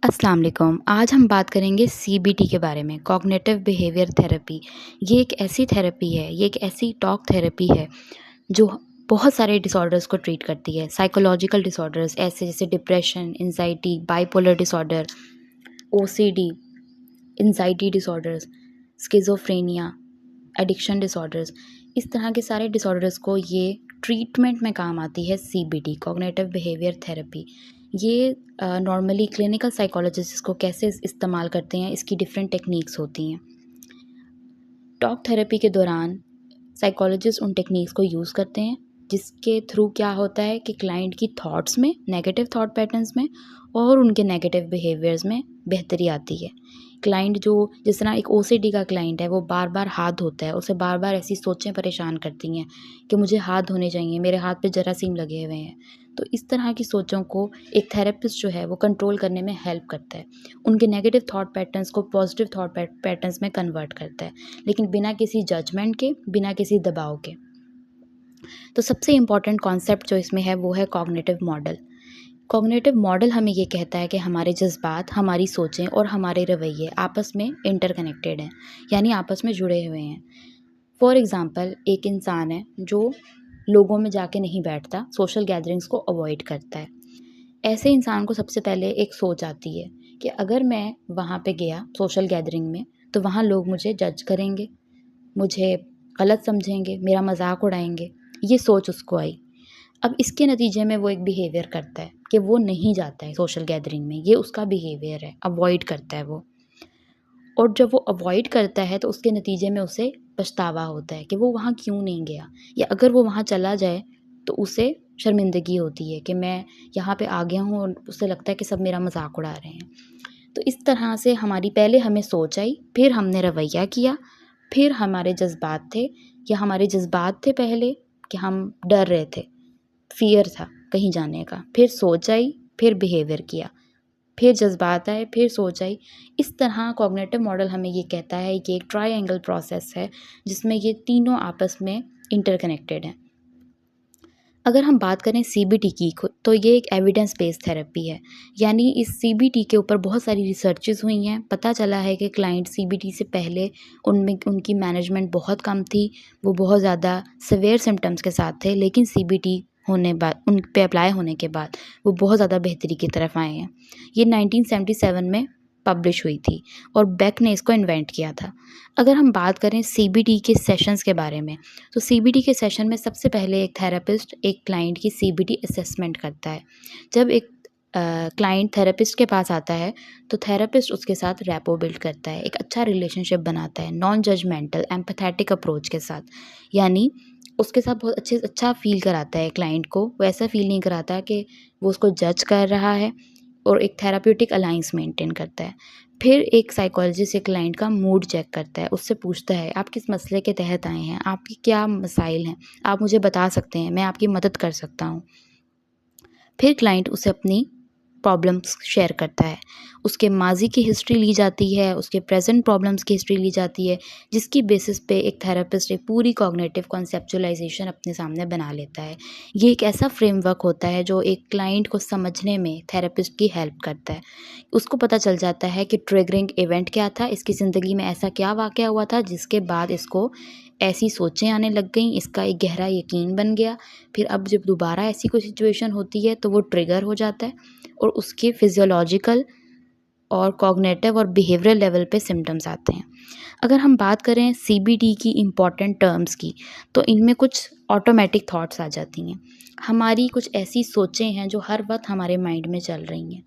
अस्सलाम वालेकुम। आज हम बात करेंगे सीबीटी के बारे में, कॉग्निटिव बिहेवियर थेरेपी। ये एक ऐसी थेरेपी है, ये एक ऐसी टॉक थेरेपी है जो बहुत सारे डिसऑर्डर्स को ट्रीट करती है। साइकोलॉजिकल डिसऑर्डर्स ऐसे जैसे depression, anxiety, bipolar disorder, OCD, anxiety disorders, schizophrenia, addiction disorders. इस तरह के सारे डिसऑर्डर्स को ये ट्रीटमेंट में काम आती है सीबीटी, कॉग्निटिव बिहेवियर थेरेपी। ये नॉर्मली क्लिनिकल साइकोलॉजिस्ट इसको कैसे इस्तेमाल करते हैं, इसकी डिफरेंट टेक्निक्स होती हैं। टॉक थेरेपी के दौरान साइकोलॉजिस्ट उन टेक्निक्स को यूज़ करते हैं जिसके थ्रू क्या होता है कि क्लाइंट की थॉट्स में, नेगेटिव थॉट पैटर्न्स में और उनके नेगेटिव बिहेवियर्स में बेहतरी आती है। क्लाइंट जो जिस तरह एक ओसीडी का क्लाइंट है, वो बार बार हाथ धोता है, उसे बार बार ऐसी सोचें परेशान करती हैं कि मुझे हाथ धोने चाहिए, मेरे हाथ पे जरासीम लगे हुए हैं। तो इस तरह की सोचों को एक थेरेपिस्ट जो है वो कंट्रोल करने में हेल्प करता है, उनके नेगेटिव थॉट पैटर्न्स को पॉजिटिव थॉट पैटर्न्स में कन्वर्ट करता है, लेकिन बिना किसी जजमेंट के, बिना किसी दबाव के। तो सबसे इम्पॉर्टेंट कॉन्सेप्ट जो इसमें है वो है कॉग्निटिव मॉडल। कॉग्निटिव मॉडल हमें ये कहता है कि हमारे जज्बात, हमारी सोचें और हमारे रवैये आपस में इंटरकनेक्टेड हैं, यानी आपस में जुड़े हुए हैं। फॉर एग्ज़ाम्पल, एक इंसान है जो लोगों में जाके नहीं बैठता, सोशल गैदरिंग्स को अवॉइड करता है। ऐसे इंसान को सबसे पहले एक सोच आती है कि अगर मैं वहाँ पे गया सोशल गैदरिंग में, तो वहाँ लोग मुझे जज करेंगे, मुझे गलत समझेंगे, मेरा मजाक उड़ाएंगे। ये सोच उसको आई। अब इसके नतीजे में वो एक बिहेवियर करता है कि वो नहीं जाता है सोशल गैदरिंग में, ये उसका बिहेवियर है, अवॉइड करता है वो। और जब वो अवॉइड करता है तो उसके नतीजे में उसे पछतावा होता है कि वो वहाँ क्यों नहीं गया, या अगर वो वहाँ चला जाए तो उसे शर्मिंदगी होती है कि मैं यहाँ पे आ गया हूँ, और उसे लगता है कि सब मेरा मजाक उड़ा रहे हैं। तो इस तरह से हमारी पहले हमें सोच आई, फिर हमने रवैया किया, फिर हमारे जज्बात थे, या हमारे जज्बात थे पहले कि हम डर रहे थे, फ़ियर था कहीं जाने का, फिर सोच आई, फिर बिहेवियर किया, फिर जज्बात आए, फिर सोच आई। इस तरह कॉग्निटिव मॉडल हमें ये कहता है कि एक ट्रायंगल प्रोसेस है जिसमें ये तीनों आपस में इंटरकनेक्टेड हैं। अगर हम बात करें सीबीटी की तो ये एक एविडेंस बेस्ड थेरेपी है, यानी इस सीबीटी के ऊपर बहुत सारी रिसर्चेस हुई हैं। पता चला है कि क्लाइंट सीबीटी से पहले उनमें उनकी मैनेजमेंट बहुत कम थी, वो बहुत ज़्यादा सिवियर सिम्टम्स के साथ थे, लेकिन सीबीटी होने बाद, उन पे अप्लाई होने के बाद वो बहुत ज़्यादा बेहतरी की तरफ आए हैं। ये 1977 में पब्लिश हुई थी और बेक ने इसको इन्वेंट किया था। अगर हम बात करें सीबीटी के सेशंस के बारे में, तो सीबीटी के सेशन में सबसे पहले एक थेरेपिस्ट एक क्लाइंट की सीबीटी असेसमेंट करता है। जब एक क्लाइंट थेरेपिस्ट के पास आता है तो थेरेपिस्ट उसके साथ रैपो बिल्ड करता है, एक अच्छा रिलेशनशिप बनाता है, नॉन जजमेंटल एम्पैथेटिक अप्रोच के साथ। यानी उसके साथ बहुत अच्छा फ़ील कराता है क्लाइंट को, वो ऐसा फ़ील नहीं कराता कि वो उसको जज कर रहा है, और एक थेराप्यूटिक अलाइंस मेंटेन करता है। फिर एक साइकोलॉजिस्ट एक क्लाइंट का मूड चेक करता है, उससे पूछता है आप किस मसले के तहत आए हैं, आपकी क्या मसाइल हैं, आप मुझे बता सकते हैं, मैं आपकी मदद कर सकता हूँ। फिर क्लाइंट उसे अपनी प्रॉब्लम्स शेयर करता है, उसके माजी की हिस्ट्री ली जाती है, उसके प्रेजेंट प्रॉब्लम्स की हिस्ट्री ली जाती है, जिसकी बेसिस पे एक थेरेपिस्ट एक पूरी कॉग्निटिव कॉन्सेप्चुअलाइजेशन अपने सामने बना लेता है। ये एक ऐसा फ्रेमवर्क होता है जो एक क्लाइंट को समझने में थेरेपिस्ट की हेल्प करता है। उसको पता चल जाता है कि ट्रिगरिंग इवेंट क्या था, इसकी ज़िंदगी में ऐसा क्या वाक़या हुआ था जिसके बाद इसको ऐसी सोचें आने लग गईं, इसका एक गहरा यकीन बन गया। फिर अब जब दोबारा ऐसी कोई सिचुएशन होती है तो वो ट्रिगर हो जाता है और उसके फिजियोलॉजिकल और कॉग्निटिव और बिहेवियरल लेवल पे सिम्टम्स आते हैं। अगर हम बात करें सीबीटी की इम्पॉर्टेंट टर्म्स की, तो इनमें कुछ ऑटोमेटिक थॉट्स आ जाती हैं। हमारी कुछ ऐसी सोचें हैं जो हर वक्त हमारे माइंड में चल रही हैं।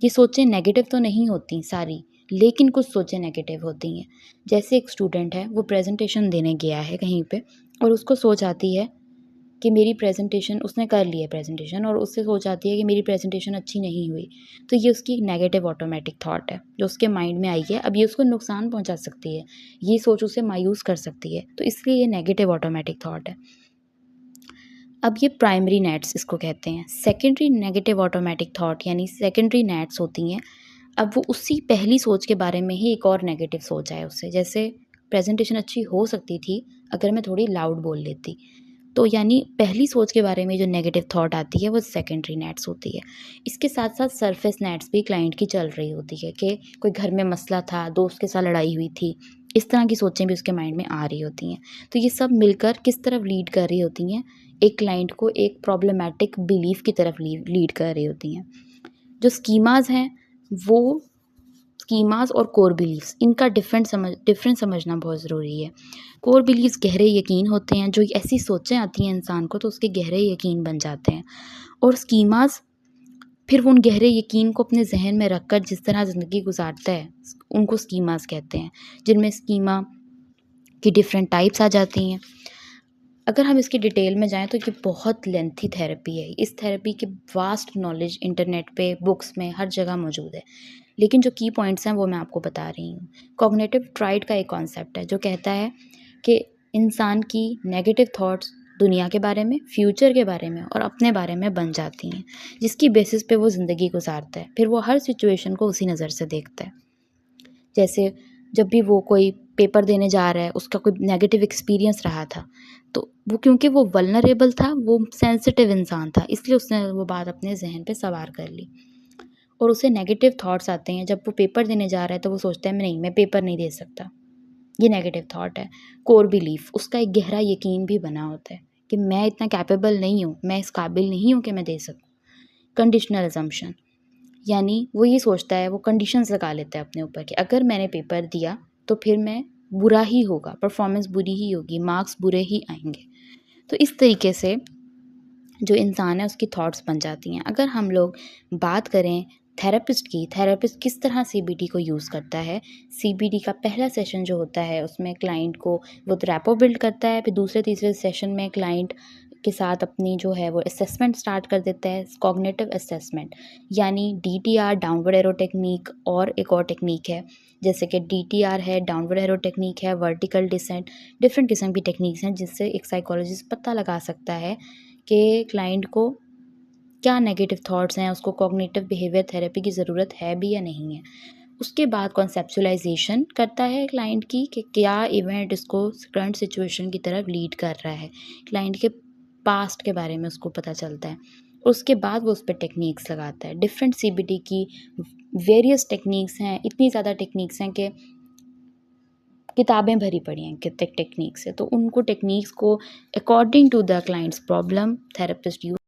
ये सोचें नेगेटिव तो नहीं होती सारी, लेकिन कुछ सोचें नेगेटिव होती हैं। जैसे एक स्टूडेंट है, वो प्रेजेंटेशन देने गया है कहीं पे, और उसको सोच आती है कि मेरी प्रेजेंटेशन, उसने कर ली है प्रेजेंटेशन और उससे सोच आती है कि मेरी प्रेजेंटेशन अच्छी नहीं हुई। तो ये उसकी एक नेगेटिव ऑटोमेटिक थॉट है जो उसके माइंड में आई है। अब ये उसको नुकसान पहुंचा सकती है, ये सोच उसे मायूस कर सकती है, तो इसलिए ये नेगेटिव ऑटोमेटिक थॉट है। अब ये प्राइमरी नेट्स इसको कहते हैं। सेकेंडरी नेगेटिव ऑटोमेटिक थॉट यानी सेकेंडरी नेट्स होती हैं। अब वो उसी पहली सोच के बारे में ही एक और नेगेटिव सोच आए उससे, जैसे प्रेजेंटेशन अच्छी हो सकती थी अगर मैं थोड़ी लाउड बोल लेती, तो यानी पहली सोच के बारे में जो नेगेटिव थॉट आती है वो सेकेंडरी नेट्स होती है। इसके साथ साथ सरफेस नेट्स भी क्लाइंट की चल रही होती है कि कोई घर में मसला था, दोस्त के साथ लड़ाई हुई थी, इस तरह की सोचें भी उसके माइंड में आ रही होती हैं। तो ये सब मिलकर किस तरफ लीड कर रही होती हैं, एक क्लाइंट को एक प्रॉब्लमैटिक बिलीफ की तरफ लीड कर रही होती हैं। जो स्कीमाज़ हैं वो स्कीमाज़ और कोर बिलीफ्स, इनका डिफरेंस समझना बहुत ज़रूरी है। कोर बिलीफ्स गहरे यकीन होते हैं, जो ऐसी सोचें आती हैं इंसान को तो उसके गहरे यकीन बन जाते हैं। और स्कीमाज़ फिर वो उन गहरे यकीन को अपने जहन में रखकर जिस तरह ज़िंदगी गुजारता है, उनको स्कीमाज़ कहते हैं, जिनमें स्कीमा की डिफरेंट टाइप्स आ जाती हैं। अगर हम इसकी डिटेल में जाएँ तो ये बहुत लेंथी थेरेपी है। इस थेरेपी की वास्ट नॉलेज इंटरनेट पे, बुक्स में, हर जगह मौजूद है। लेकिन जो की पॉइंट्स हैं वो मैं आपको बता रही हूँ। कॉग्निटिव ट्राइड का एक कॉन्सेप्ट है जो कहता है कि इंसान की नेगेटिव थॉट्स दुनिया के बारे में, फ्यूचर के बारे में और अपने बारे में बन जाती हैं, जिसकी बेसिस पे वो ज़िंदगी गुजारता है। फिर वो हर सिचुएशन को उसी नज़र से देखता है। जैसे जब भी वो कोई पेपर देने जा रहा है, उसका कोई नेगेटिव एक्सपीरियंस रहा था, तो वो क्योंकि वो वल्नरेबल था, वो सेंसिटिव इंसान था, इसलिए उसने वो बात अपने ज़हन पे सवार कर ली और उसे नेगेटिव थॉट्स आते हैं। जब वो पेपर देने जा रहा है तो वो सोचता है नहीं, मैं पेपर नहीं दे सकता। ये नेगेटिव थॉट है। कोर बिलीफ, उसका एक गहरा यकीन भी बना होता है कि मैं इतना कैपेबल नहीं हूँ, मैं इस काबिल नहीं हूँ कि मैं दे सकूँ। कंडीशनल अजम्पशन, यानी वो ये सोचता है, वो कंडीशंस लगा लेता है अपने ऊपर कि अगर मैंने पेपर दिया तो फिर मैं बुरा ही होगा, परफॉर्मेंस बुरी ही होगी, मार्क्स बुरे ही आएंगे। तो इस तरीके से जो इंसान है उसकी थॉट्स बन जाती हैं। अगर हम लोग बात करें थेरेपिस्ट की, थेरेपिस्ट किस तरह सीबीटी को यूज़ करता है, सीबीटी का पहला सेशन जो होता है उसमें क्लाइंट को वो रैपो बिल्ड करता है। फिर दूसरे तीसरे सेशन में क्लाइंट के साथ अपनी जो है वो असेसमेंट स्टार्ट कर देता है, कॉग्निटिव असेसमेंट, यानी डीटीआर, डाउनवर्ड एरो टेक्निक, और एक और टेक्निक है जैसे कि डीटीआर है, डाउनवर्ड एरो टेक्निक है, वर्टिकल डिसेंट, डिफरेंट किस्म की टेक्निक्स हैं जिससे एक साइकोलॉजिस्ट पता लगा सकता है कि क्लाइंट को क्या नेगेटिव थॉट्स हैं, उसको कॉग्निटिव बिहेवियर थेरेपी की ज़रूरत है भी या नहीं है। उसके बाद कॉन्सेप्चुलाइजेशन करता है क्लाइंट की कि क्या इवेंट इसको करंट सिचुएशन की तरफ लीड कर रहा है, क्लाइंट के पास्ट के बारे में उसको पता चलता है। उसके बाद वो उस पर टेक्निक्स लगाता है। डिफरेंट सीबीटी की वेरियस टेक्निक्स हैं, इतनी ज़्यादा टेक्निक्स हैं कि किताबें भरी पड़ी हैं कितने टेक्निक्स से। तो उनको टेक्निक्स को according to the clients problem therapist use